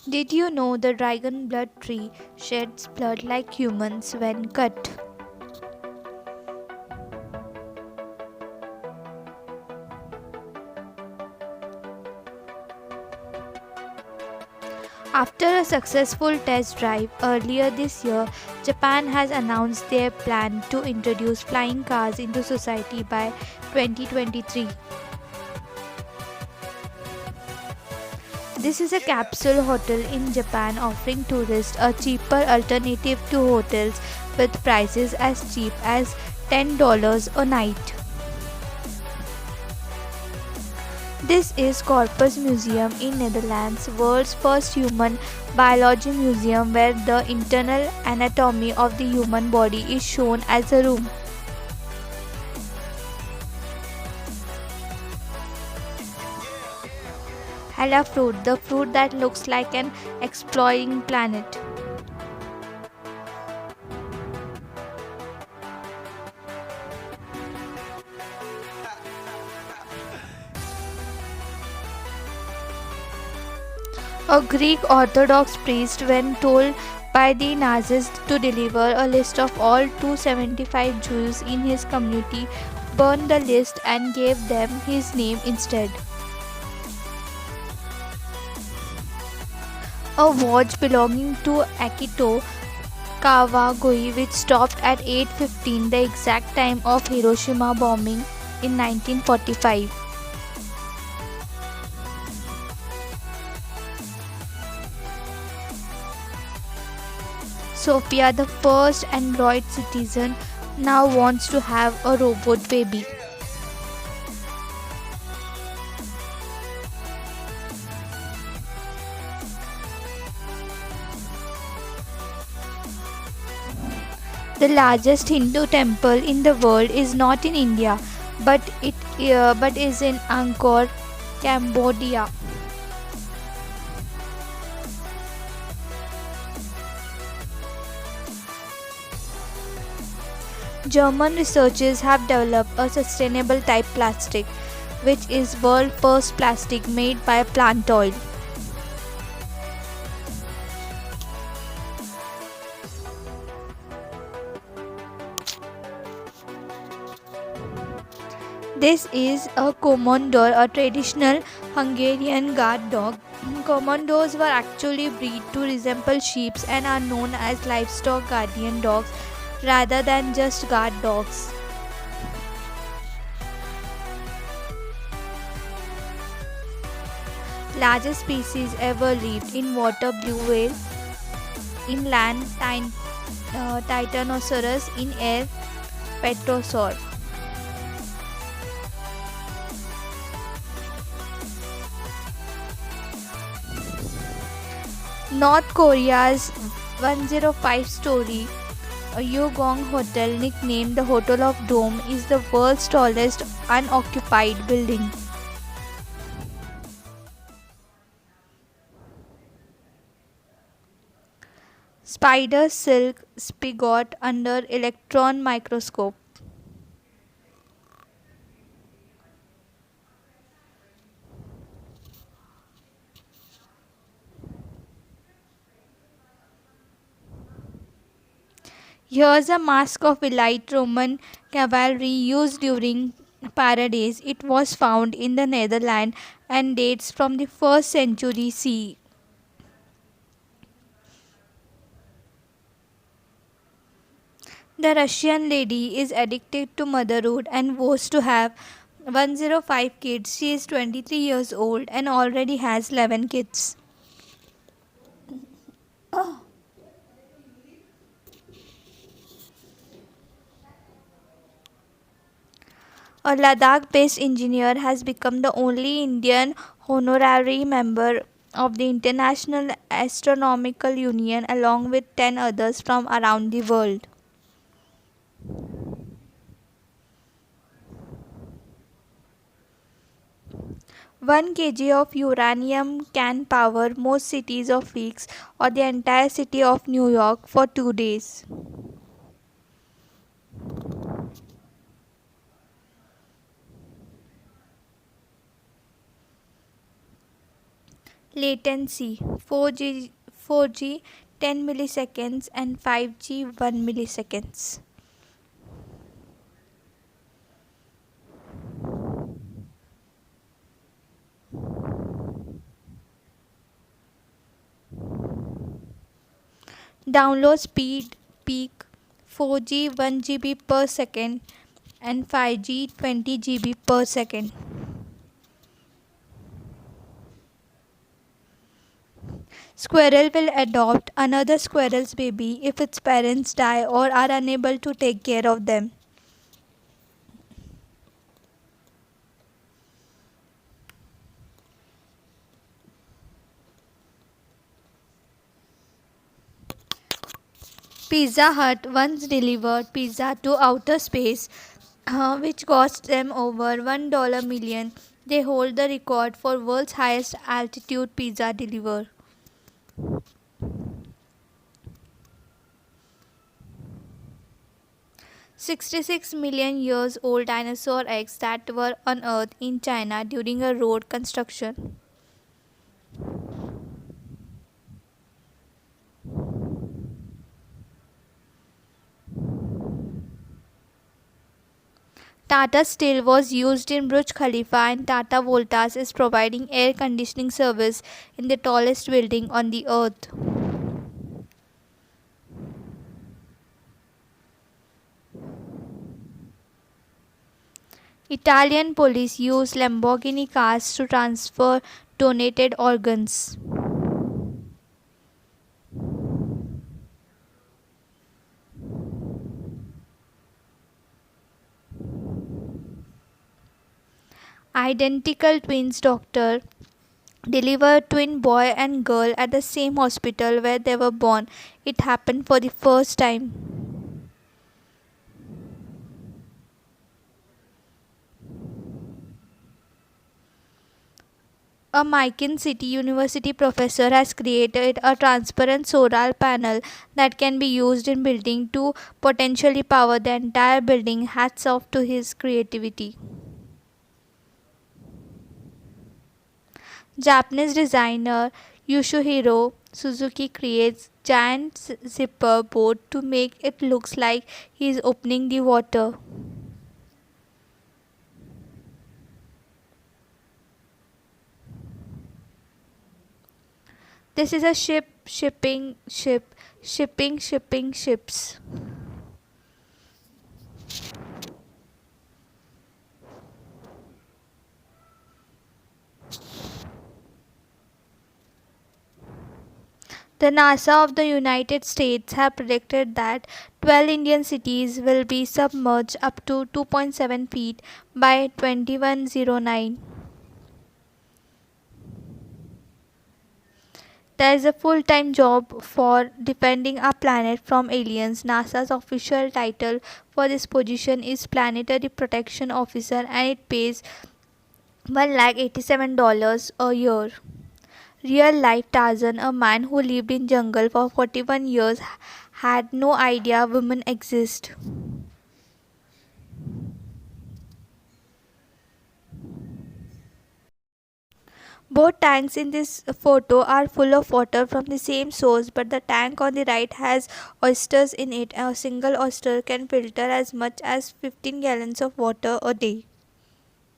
Did you know the dragon blood tree sheds blood like humans when cut? After a successful test drive earlier this year, Japan has announced their plan to introduce flying cars into society by 2023. This is a capsule hotel in Japan offering tourists a cheaper alternative to hotels with prices as cheap as $10 a night. This is Corpus Museum in Netherlands, world's first human biology museum where the internal anatomy of the human body is shown as a room. Hala fruit, the fruit that looks like an exploding planet. A Greek Orthodox priest, when told by the Nazis to deliver a list of all 275 Jews in his community, burned the list and gave them his name instead. A watch belonging to Akito Kawagoi, which stopped at 8:15, the exact time of Hiroshima bombing in 1945. Sophia, the first Android citizen, now wants to have a robot baby. The largest Hindu temple in the world is not in India, but is in Angkor, Cambodia. German researchers have developed a sustainable type plastic, which is world first plastic made by plant oil. This is a Komondor, a traditional Hungarian guard dog. Komondors were actually bred to resemble sheep and are known as livestock guardian dogs rather than just guard dogs. Largest species ever lived in water: blue whale; in land, Titanosaurus; in air, Petrosaur. North Korea's 105-story Yogong Hotel, nicknamed the Hotel of Dome, is the world's tallest unoccupied building. Spider silk spigot under electron microscope. Here's a mask of elite Roman cavalry used during parades. It was found in the Netherlands and dates from the 1st century CE. The Russian lady is addicted to motherhood and vows to have 105 kids. She is 23 years old and already has 11 kids. A Ladakh based engineer has become the only Indian honorary member of the International Astronomical Union along with 10 others from around the world. 1 kg of uranium can power most cities of weeks or the entire city of New York for 2 days. Latency 4G 10 milliseconds and 5G 1 milliseconds. Download speed peak 4G 1 GB per second and 5G 20 GB per second. Squirrel will adopt another squirrel's baby if its parents die or are unable to take care of them. Pizza Hut once delivered pizza to outer space, which cost them over $1 million. They hold the record for world's highest altitude pizza deliver. 66 million years old dinosaur eggs that were unearthed in China during a road construction. Tata Steel was used in Burj Khalifa and Tata Voltas is providing air conditioning service in the tallest building on the earth. Italian police use Lamborghini cars to transfer donated organs. Identical twins doctor delivered twin boy and girl at the same hospital where they were born. It happened for the first time. A Macon City University professor has created a transparent solar panel that can be used in building to potentially power the entire building. Hats off to his creativity. Japanese designer Yoshihiro Suzuki creates giant zipper boat to make it looks like he is opening the water. This is a shipping ships. The NASA of the United States have predicted that 12 Indian cities will be submerged up to 2.7 feet by 2109. There is a full-time job for defending our planet from aliens. NASA's official title for this position is Planetary Protection Officer and it pays $1,87 a year. Real life Tarzan, a man who lived in jungle for 41 years, had no idea women exist. Both tanks in this photo are full of water from the same source, but the tank on the right has oysters in it. A single oyster can filter as much as 15 gallons of water a day.